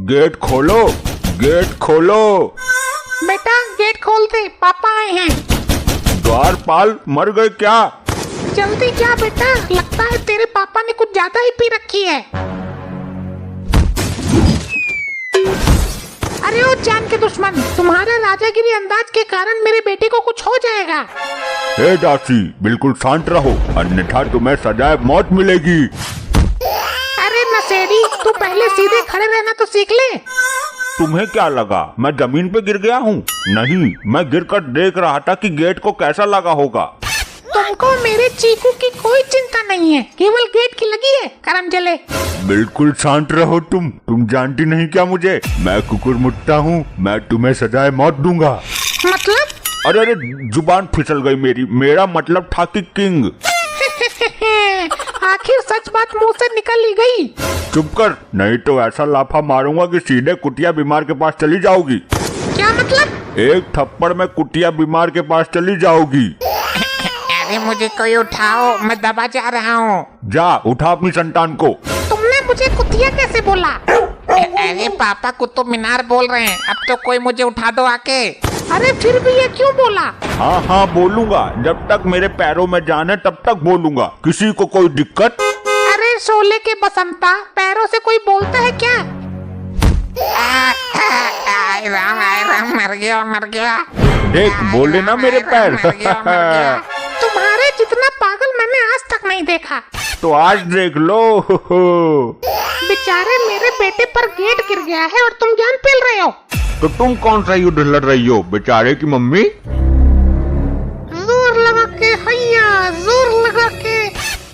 Gate खोलो, gate खोलो। बेटा गेट खोल दे, पापा आए हैं। द्वारपाल मर गए क्या? जल्दी जा बेटा, लगता है तेरे पापा ने कुछ ज्यादा ही पी रखी है। अरे ओ जान के दुश्मन, तुम्हारे राजागिरी अंदाज के कारण मेरे बेटे को कुछ हो जाएगा। हे दासी, बिल्कुल शांत रहो, अन्यथा तुम्हें सजाए मौत मिलेगी। अरे नशेड़ी, तू पहले सीधे खड़े रहना तो सीख ले। तुम्हें क्या लगा मैं जमीन पे गिर गया हूँ? नहीं, मैं गिरकर देख रहा था कि गेट को कैसा लगा होगा। तुमको मेरे चीकू की कोई चिंता नहीं है, केवल गेट की लगी है करम जले। बिल्कुल शांत रहो तुम जानती नहीं क्या मुझे? मैं कुकुर मुट्टा हूँ, मैं तुम्हें सजाए मौत दूंगा। मतलब? अरे अरे, जुबान फिसल गई मेरी, मेरा मतलब था कि किंग। आखिर सच बात मुंह से निकल ही गई। चुप कर, नहीं तो ऐसा लाफा मारूंगा कि सीधे कुटिया बीमार के पास चली जाओगी। क्या मतलब? एक थप्पड़ में कुटिया बीमार के पास चली जाओगी। अरे मुझे कोई उठाओ, मैं दबा जा रहा हूँ। जा उठा अपनी संतान को। तुमने मुझे कुतिया कैसे बोला? अरे पापा कुतुब मीनार बोल रहे हैं, अब तो कोई मुझे उठा दो आके। अरे फिर भी ये क्यों बोला? हाँ हाँ बोलूंगा, जब तक मेरे पैरों में जान है तब तक बोलूंगा। किसी को कोई दिक्कत? अरे शोले के बसंता, पैरों से कोई बोलता है क्या? राम मर गया। देख बोले ना मेरे पैर। तुम्हारे जितना पागल मैंने आज तक नहीं देखा। तो आज देख लो। बेचारे मेरे बेटे पर गेट गिर गया है और तुम जान पेल रहे हो। तो तुम कौन सा युद्ध लड़ रही हो? बेचारे की मम्मी। जोर लगा के हैया, जोर लगा के।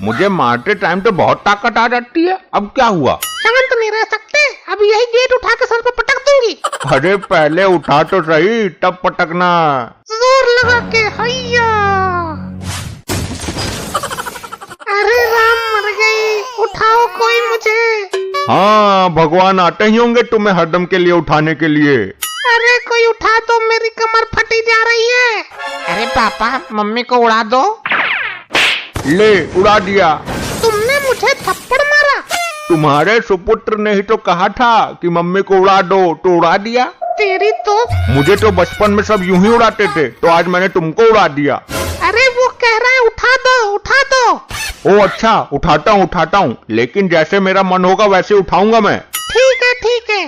मुझे मारते टाइम तो बहुत ताकत आ जाती है, अब क्या हुआ? शांत नहीं रह सकते? अब यही गेट उठा के सर पे पटक दूंगी। अरे पहले उठा तो सही, तब पटकना। जोर लगा के हैया। अरे राम मर गई, उठाओ कोई मुझे। हाँ, भगवान आते ही होंगे तुम्हें हरदम के लिए उठाने के लिए। अरे कोई उठा दो, मेरी कमर फटी जा रही है। अरे पापा मम्मी को उड़ा दो। ले उड़ा दिया। तुमने मुझे थप्पड़ मारा? तुम्हारे सुपुत्र ने ही तो कहा था कि मम्मी को उड़ा दो, तो उड़ा दिया। तेरी तो। मुझे तो बचपन में सब यूं ही उड़ाते थे, तो आज मैंने तुमको उड़ा दिया। अरे वो कह रहा है उठा दो, उठा दो। ओ अच्छा, उठाता हूँ, लेकिन जैसे मेरा मन होगा वैसे उठाऊंगा मैं। ठीक है।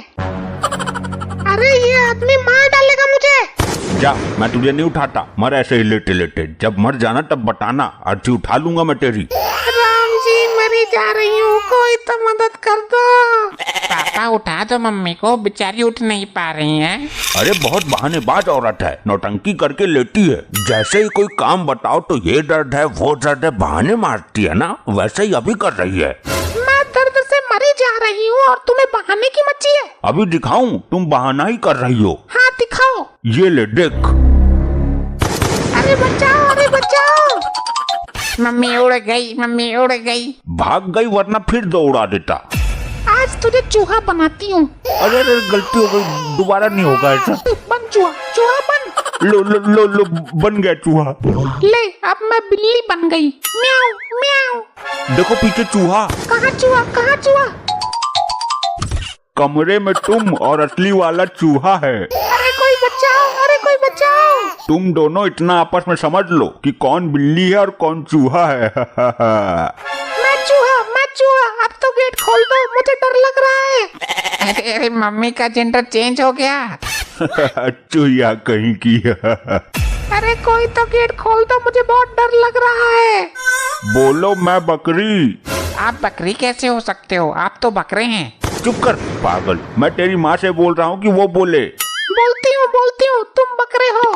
अरे ये आदमी मार डालेगा मुझे। जा, मैं तुझे नहीं उठाता, मर ऐसे ही लेटे लेटे। जब मर जाना तब बताना, अर्थी उठा लूंगा मैं तेरी। राम जी मरी जा रही हूँ, कोई तो मदद कर दो। पापा उठा दो मम्मी को, बेचारी उठ नहीं पा रही हैं। अरे बहुत बहानेबाज औरत है, नौटंकी करके लेटी है। जैसे ही कोई काम बताओ तो ये दर्द है वो दर्द है, बहाने मारती है ना, वैसे ही अभी कर रही है। मैं दर्द से मरी जा रही हूँ और तुम्हें बहाने की मची है। अभी दिखाऊं? तुम बहाना ही कर रही हो। हाँ दिखाओ। ये ले देख। अरे बचाओ। मम्मी उड़ गई। भाग गई, वरना फिर दो उड़ा देता। आज तुझे चूहा बनाती हूँ। अरे गलती हो गई, दोबारा नहीं होगा ऐसा। बन चूहा बन। लो बन गया चूहा। ले अब मैं बिल्ली बन गई। म्याऊ। देखो पीछे चूहा। कहाँ चूहा? कमरे में तुम और असली वाला चूहा है। अरे कोई बचाओ। तुम दोनों इतना आपस में समझ लो कि कौन बिल्ली है और कौन चूहा है। मैं चूहा। अब तो गेट खोल दो, मुझे डर लग रहा है। अरे मम्मी का जेंडर चेंज हो गया। चूहिया कहीं की। अरे कोई तो गेट खोल दो, मुझे बहुत डर लग रहा है। बोलो मैं बकरी। आप बकरी कैसे हो सकते हो? आप तो बकरे हैं। चुप कर पागल, मैं तेरी माँ से बोल रहा हूँ कि वो बोले। बोलती हूँ, तुम बकरे हो।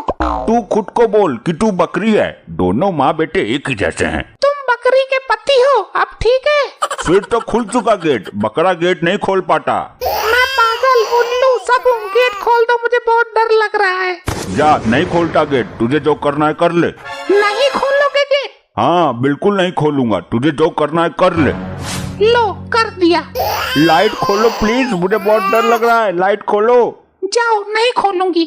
तू खुद को बोल कि तू बकरी है। दोनों माँ बेटे एक ही जैसे हैं। तुम बकरी के पति हो, अब ठीक है। फिर तो खुल चुका गेट, बकरा गेट नहीं खोल पाता। मैं पागल उल्लू सब हूँ, गेट खोल दो, मुझे बहुत डर लग रहा है। जा, नहीं खोलता गेट, तुझे जो करना है कर ले। नहीं खोलोगे गेट? हाँ बिल्कुल नहीं खोलूंगा, तुझे जो करना है कर ले। लो कर दिया। लाइट खोलो प्लीज, मुझे बहुत डर लग रहा है, लाइट खोलो। जाओ, नहीं खोलूंगी।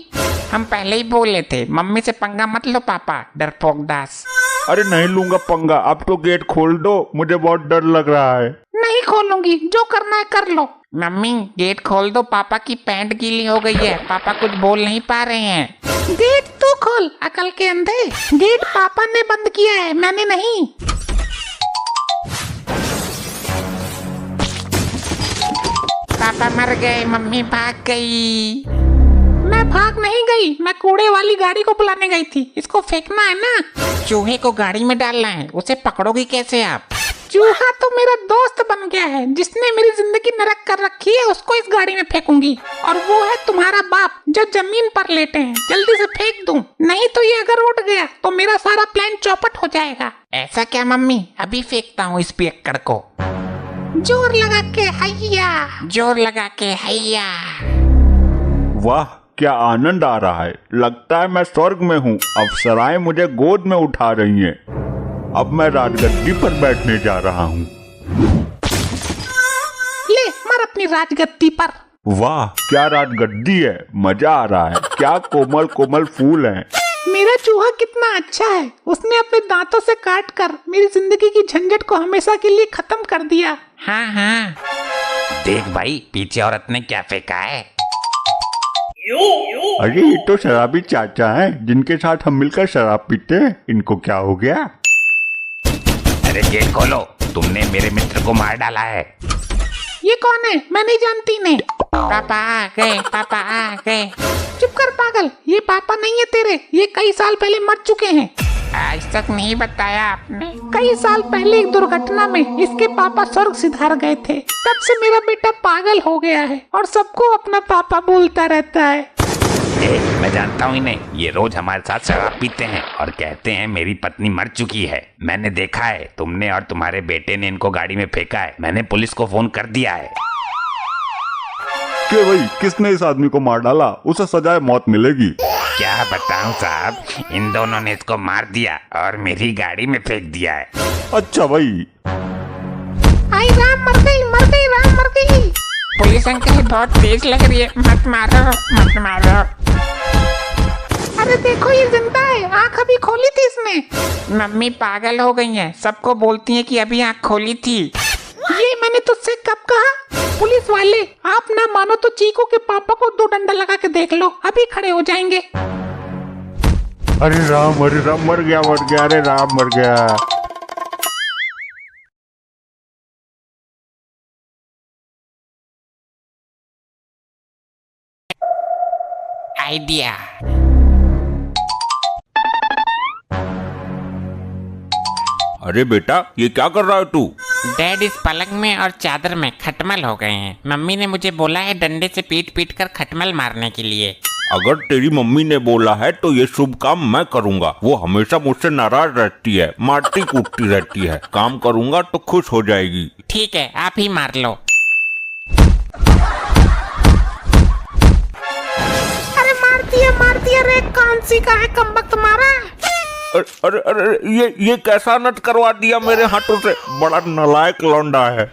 हम पहले ही बोले थे, मम्मी से पंगा मत लो पापा, डरपोक दास। अरे नहीं लूंगा पंगा, अब तो गेट खोल दो, मुझे बहुत डर लग रहा है। नहीं खोलूंगी, जो करना है कर लो। मम्मी गेट खोल दो, पापा की पैंट गीली हो गई है, पापा कुछ बोल नहीं पा रहे हैं। गेट तू खोल अकल के अंधे, गेट पापा ने बंद किया है, मैंने नहीं। पापा मर गए, मम्मी भाग गई। मैं भाग नहीं गई, मैं कूड़े वाली गाड़ी को बुलाने गई थी। इसको फेंकना है ना। चूहे को गाड़ी में डालना है, उसे पकड़ोगी कैसे आप? चूहा तो मेरा दोस्त बन गया है, जिसने मेरी जिंदगी नरक कर रखी है, उसको इस गाड़ी में फेंकूंगी। और वो है तुम्हारा बाप जो जमीन पर लेटे हैं। जल्दी से फेंक दूं, नहीं तो ये अगर उठ गया तो मेरा सारा प्लान चौपट हो जाएगा। ऐसा क्या मम्मी, अभी फेंकता हूँ इस पियक्कड़ को। जोर लगा के हैया, जोर लगा के हैया। वाह क्या आनंद आ रहा है, लगता है मैं स्वर्ग में हूँ। अप्सराएं मुझे गोद में उठा रही हैं। अब मैं राजगद्दी पर बैठने जा रहा हूँ। ले मर अपनी राजगद्दी पर। वाह क्या राजगद्दी है, मजा आ रहा है। क्या कोमल कोमल फूल हैं। मेरा चूहा कितना अच्छा है, उसने अपने दांतों से काट कर मेरी जिंदगी की झंझट को हमेशा के लिए खत्म कर दिया। हाँ हाँ, देख भाई पीछे औरत ने क्या फेंका है। अरे ये तो शराबी चाचा हैं, जिनके साथ हम मिलकर शराब पीते हैं। इनको क्या हो गया? अरे गेट खोलो, तुमने मेरे मित्र को मार डाला है। ये कौन है? मैं नहीं जानती ने। पापा आ गए, पापा आ गए। चुप कर पागल, ये पापा नहीं है तेरे, ये कई साल पहले मर चुके हैं। आज तक नहीं बताया आपने। कई साल पहले एक दुर्घटना में इसके पापा स्वर्ग सिधार गए थे। तब से मेरा बेटा पागल हो गया है और सबको अपना पापा बोलता रहता है। मैं जानता हूँ इन्हें, ये रोज हमारे साथ शराब पीते हैं और कहते हैं मेरी पत्नी मर चुकी है। मैंने देखा है, तुमने और तुम्हारे बेटे ने इनको गाड़ी में फेंका है। मैंने पुलिस को फोन कर दिया है। कि भाई किसने इस आदमी को मार डाला, उसे सजाए मौत मिलेगी। क्या बताऊं साहब, इन दोनों ने इसको मार दिया और मेरी गाड़ी में फेंक दिया है। अच्छा भाई। आई राम, मर गई, मर गई, राम मर गई। पुलिस अंकल बहुत तेज लग रही है, मत मारो, मत मारो। अरे देखो ये जिंदा है, आँख अभी खोली थी इसने। मम्मी पागल हो गई हैं, सबको बोलती हैं कि अभी आँख खोली थी। ये मैंने तुझसे कब कहा? पुलिस वाले आप ना मानो तो चीकू के पापा को 2 डंडा लगा के देख लो, अभी खड़े हो जाएंगे। अरे राम मर गया, अरे राम मर गया। आइडिया। अरे बेटा ये क्या कर रहा है तू? डैड इस पलंग में और चादर में खटमल हो गए हैं। मम्मी ने मुझे बोला है डंडे से पीट पीट कर खटमल मारने के लिए। अगर तेरी मम्मी ने बोला है तो ये शुभ काम मैं करूंगा। वो हमेशा मुझसे नाराज रहती है, मारती कूटती रहती है। काम करूंगा तो खुश हो जाएगी। ठीक है, आप ही मार लो। अरे मार दिया रे, कौन सी का है कमबख्त मारा। अरे ये कैसा नट करवा दिया मेरे हाथों से, बड़ा नालायक लौंडा है।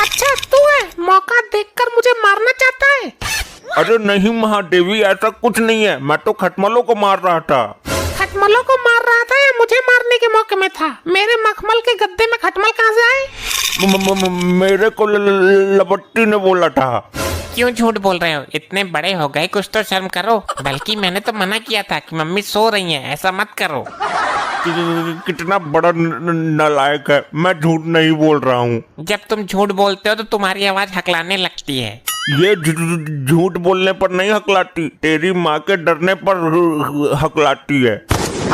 अच्छा तू है, मौका देखकर मुझे मारना चाहता है? अरे नहीं महादेवी, ऐसा कुछ नहीं है, मैं तो खटमलों को मार रहा था। खटमलों को मार रहा था या मुझे मारने के मौके में था? मेरे मखमल के गद्दे में खटमल कहाँ से आए? मेरे को लपट्टी ने बोला था। क्यों झूठ बोल रहे हो? इतने बड़े हो गए, कुछ तो शर्म करो। बल्कि मैंने तो मना किया था कि मम्मी सो रही हैं, ऐसा मत करो। कितना बड़ा नालायक है, मैं झूठ नहीं बोल रहा हूँ। जब तुम झूठ बोलते हो तो तुम्हारी आवाज हकलाने लगती है। ये झूठ बोलने पर नहीं हकलाती, तेरी माँ के डरने पर हकलाती है।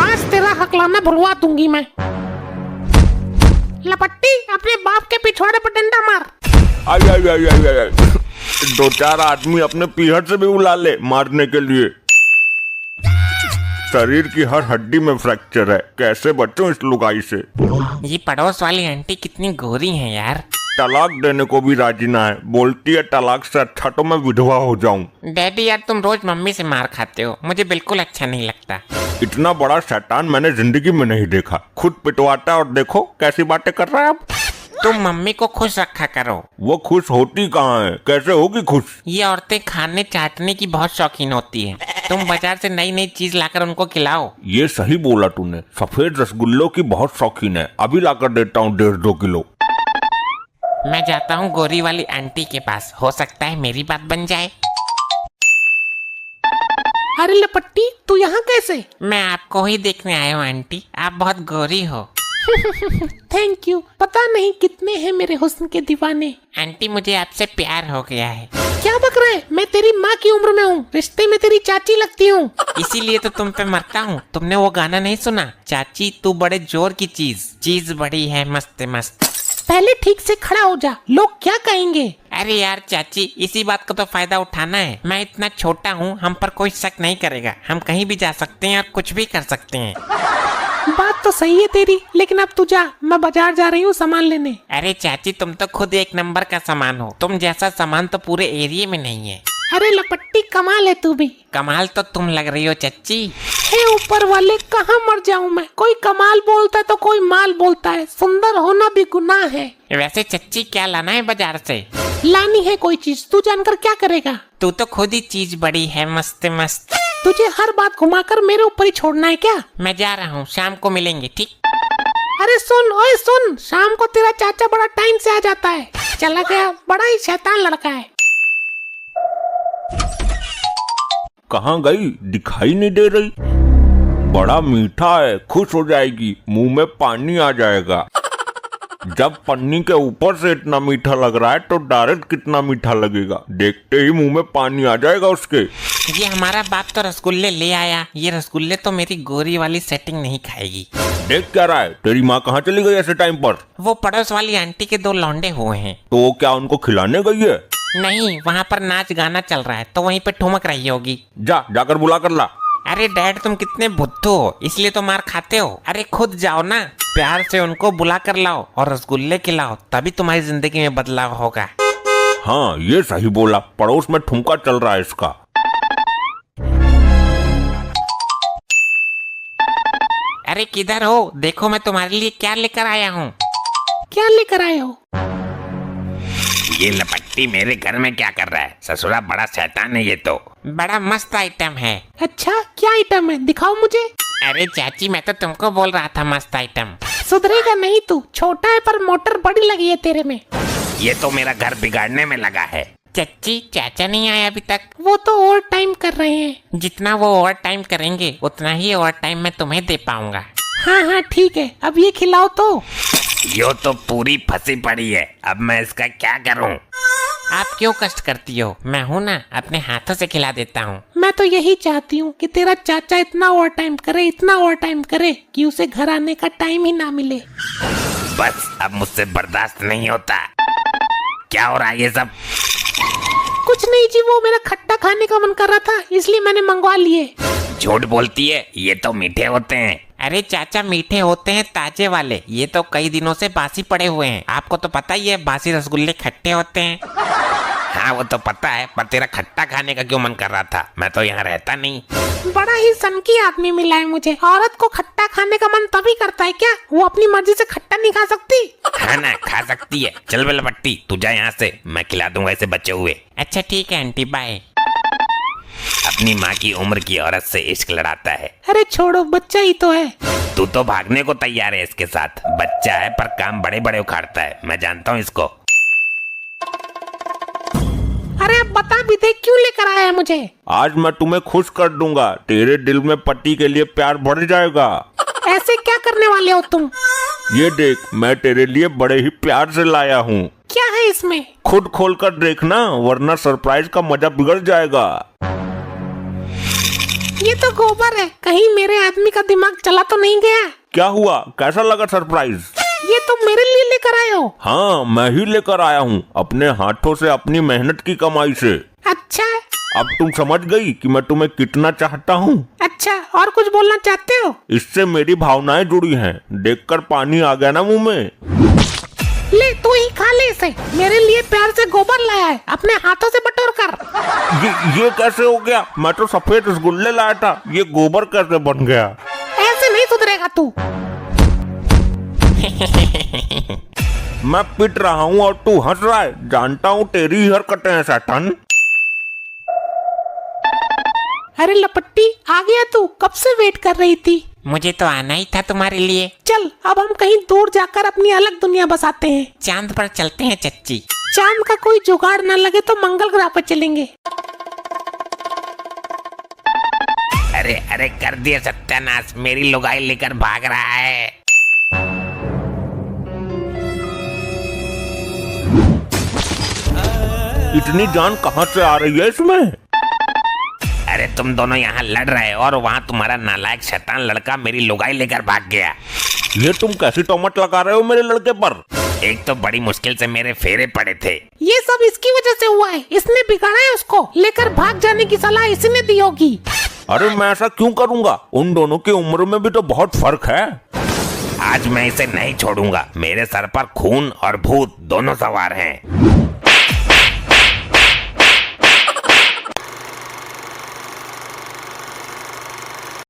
आज तेरा हकलाना भुलवा दूंगी मैं। लपट्टी अपने बाप के पिछवाड़े पर डंडा मार। आई। 2-4 आदमी अपने पीहर से भी बुला ले मारने के लिए। शरीर की हर हड्डी में फ्रैक्चर है, कैसे बचूं इस लुगाई से। ये पड़ोस वाली आंटी कितनी गोरी हैं यार। तलाक देने को भी राजी ना है, बोलती है तलाक से अच्छा तो मैं विधवा हो जाऊं। डैडी यार तुम रोज मम्मी से मार खाते हो, मुझे बिल्कुल अच्छा नहीं लगता। इतना बड़ा शैतान मैंने जिंदगी में नहीं देखा। खुद पिटवाता है और देखो कैसी बातें कर रहा है अब। तुम मम्मी को खुश रखा करो। वो खुश होती कहाँ है, कैसे होगी खुश? ये औरतें खाने चाटने की बहुत शौकीन होती हैं। तुम बाजार से नई नई चीज लाकर उनको खिलाओ। ये सही बोला तूने, सफेद रसगुल्लों की बहुत शौकीन है, अभी लाकर देता हूँ 1.5-2 किलो। मैं जाता हूँ गोरी वाली आंटी के पास, हो सकता है मेरी बात बन जाए। अरे लपट्टी, तू यहाँ कैसे? मैं आपको ही देखने आया हूँ आंटी, आप बहुत गोरी हो। Thank you. पता नहीं कितने हैं मेरे हुस्न के दीवाने। आंटी मुझे आपसे प्यार हो गया है। क्या बक रहा है? मैं तेरी माँ की उम्र में हूँ, रिश्ते में तेरी चाची लगती हूँ। इसीलिए तो तुम पे मरता हूँ। तुमने वो गाना नहीं सुना, चाची तू बड़े जोर की चीज बड़ी है मस्त मस्त। पहले ठीक से खड़ा हो जा, लोग क्या कहेंगे? अरे यार चाची, इसी बात का तो फायदा उठाना है। मैं इतना छोटा हूँ, हम पर कोई शक नहीं करेगा। हम कहीं भी जा सकते हैं और कुछ भी कर सकते हैं। बात तो सही है तेरी, लेकिन अब तू जा, मैं बाजार जा रही हूँ सामान लेने। अरे चाची, तुम तो खुद एक नंबर का सामान हो। तुम जैसा सामान तो पूरे एरिया में नहीं है। अरे लपट्टी, कमाल है तू भी। कमाल तो तुम लग रही हो चाची। हे ऊपर वाले, कहाँ मर जाऊँ मैं? कोई कमाल बोलता है तो कोई माल बोलता है। सुंदर होना भी गुनाह है। वैसे चाची, क्या लाना है बाजार से? लानी है कोई चीज, तू जानकर क्या करेगा? तू तो खुद ही चीज बड़ी है मस्त मस्त। तुझे हर बात घुमाकर मेरे ऊपर ही छोड़ना है क्या? मैं जा रहा हूँ, शाम को मिलेंगे, ठीक? अरे सुन, ओए सुन, शाम को तेरा चाचा बड़ा टाइम से आ जाता है। चला गया, बड़ा ही शैतान लड़का है। कहाँ गई? दिखाई नहीं दे रही। बड़ा मीठा है, खुश हो जाएगी, मुंह में पानी आ जाएगा। जब पन्नी के ऊपर से इतना मीठा लग रहा है तो डायरेक्ट कितना मीठा लगेगा, देखते ही मुंह में पानी आ जाएगा उसके। ये हमारा बाप तो रसगुल्ले ले आया। ये रसगुल्ले तो मेरी गोरी वाली सेटिंग नहीं खाएगी। देख क्या रहा है? तेरी माँ कहाँ चली गई ऐसे टाइम पर? वो पड़ोस वाली आंटी के 2 लौंडे हुए हैं। तो क्या उनको खिलाने गई है? नहीं, वहाँ पर नाच गाना चल रहा है तो वहीं पे ठुमक रही होगी। जाकर बुला कर ला। अरे डैड, तुम कितने बुद्धू हो, इसलिए तो मार खाते हो। अरे खुद जाओ ना, प्यार से उनको बुला कर लाओ और रसगुल्ले खिलाओ, तभी तुम्हारी जिंदगी में बदलाव होगा। हाँ, ये सही बोला। पड़ोस में ठुमका चल रहा है इसका। अरे किधर हो? देखो मैं तुम्हारे लिए क्या लेकर आया हूँ। क्या लेकर आए हो? ये लपट्टी मेरे घर में क्या कर रहा है? ससुरा बड़ा शैतान है ये तो। बड़ा मस्त आइटम है। अच्छा, क्या आइटम है? दिखाओ मुझे। अरे चाची, मैं तो तुमको बोल रहा था मस्त आइटम। सुधरेगा नहीं तू, छोटा है पर मोटर बड़ी लगी है तेरे में। ये तो मेरा घर बिगाड़ने में लगा है। चाची, चाचा नहीं आया अभी तक। वो तो ओवर टाइम कर रहे हैं। जितना वो ओवर टाइम करेंगे उतना ही ओवर टाइम मैं तुम्हें दे पाऊंगा। हाँ हाँ ठीक है, अब ये खिलाओ तो। यो तो पूरी फंसी पड़ी है, अब मैं इसका क्या करूं? आप क्यों कष्ट करती हो? मैं हूँ ना, अपने हाथों से खिला देता हूँ। मैं तो यही चाहती हूँ कि तेरा चाचा इतना ओवर टाइम करे, इतना ओवर टाइम करे कि उसे घर आने का टाइम ही ना मिले। बस अब मुझसे बर्दाश्त नहीं होता। क्या हो रहा है ये सब? कुछ नहीं जी, वो मेरा खट्टा खाने का मन कर रहा था इसलिए मैंने मंगवा लिए। झूठ बोलती है, ये तो मीठे होते हैं। अरे चाचा, मीठे होते हैं ताजे वाले, ये तो कई दिनों से बासी पड़े हुए हैं। आपको तो पता ही है, बासी रसगुल्ले खट्टे होते हैं। हाँ वो तो पता है, पर तेरा खट्टा खाने का क्यों मन कर रहा था? मैं तो यहाँ रहता नहीं। बड़ा ही सनकी आदमी मिला है मुझे। औरत को खट्टा खाने का मन तभी करता है क्या? वो अपनी मर्जी से खट्टा नहीं खा सकती? हाँ ना, खा सकती है। चल बेला पट्टी, तू जा यहाँ से, मैं खिला दूंगा ऐसे बचे हुए। अच्छा ठीक है आंटी, बाय। अपनी माँ की उम्र की औरत से इश्क लड़ाता है। अरे छोड़ो, बच्चा ही तो है। तू तो भागने को तैयार है इसके साथ। बच्चा है पर काम बड़े बड़े उखाड़ता है, मैं जानता हूँ इसको। अरे अब बता भी दे, क्यों लेकर आया है मुझे? आज मैं तुम्हें खुश कर दूंगा, तेरे दिल में पति के लिए प्यार बढ़ जाएगा। ऐसे क्या करने वाले हो तुम? ये देख, मैं तेरे लिए बड़े ही प्यार से लाया हूँ। क्या है इसमें? खुद खोल कर देखना, वरना सरप्राइज का मजा बिगड़ जाएगा। ये तो गोबर है, कहीं मेरे आदमी का दिमाग चला तो नहीं गया? क्या हुआ, कैसा लगा सरप्राइज? ये तो मेरे लिए लेकर आए हो? हाँ, मैं ही लेकर आया हूँ, अपने हाथों से, अपनी मेहनत की कमाई से। अच्छा, अब तुम समझ गई कि मैं तुम्हें कितना चाहता हूँ। अच्छा, और कुछ बोलना चाहते हो? इससे मेरी भावनाएं जुड़ी हैं, देखकर पानी आ गया ना मुंह में। ले तू ही खा ले इसे, मेरे लिए प्यार से गोबर लाया है, अपने हाथों से बटोर कर। ये कैसे हो गया? मैं तो सफेद रसगुल्ले लाया था, ये गोबर कैसे बन गया? ऐसे नहीं सुधरेगा तू। मैं पिट रहा हूँ और तू हंस रहा है, जानता हूँ तेरी ही हरकतें हैं शैतान। अरे लपट्टी, आ गया तू? कब से वेट कर रही थी। मुझे तो आना ही था तुम्हारे लिए। चल अब हम कहीं दूर जाकर अपनी अलग दुनिया बसाते हैं। चांद पर चलते हैं चच्ची। चांद का कोई जुगाड़ न लगे तो मंगल ग्रह पर चलेंगे। अरे अरे कर दिया सत्यानाश, मेरी लुगाई लेकर भाग रहा है। इतनी जान कहाँ से आ रही है इसमें? अरे तुम दोनों यहाँ लड़ रहे हो और वहाँ तुम्हारा नालायक शैतान लड़का मेरी लुगाई लेकर भाग गया। ये तुम कैसी टोमट लगा रहे हो मेरे लड़के पर? एक तो बड़ी मुश्किल से मेरे फेरे पड़े थे। ये सब इसकी वजह से हुआ है, इसने बिगाड़ा है उसको। लेकर भाग जाने की सलाह इसी ने दी होगी। अरे मैं ऐसा क्यों करूँगा? उन दोनों की उम्र में भी तो बहुत फर्क है। आज मैं इसे नहीं छोड़ूंगा। मेरे सर पर खून और भूत दोनों सवार हैं।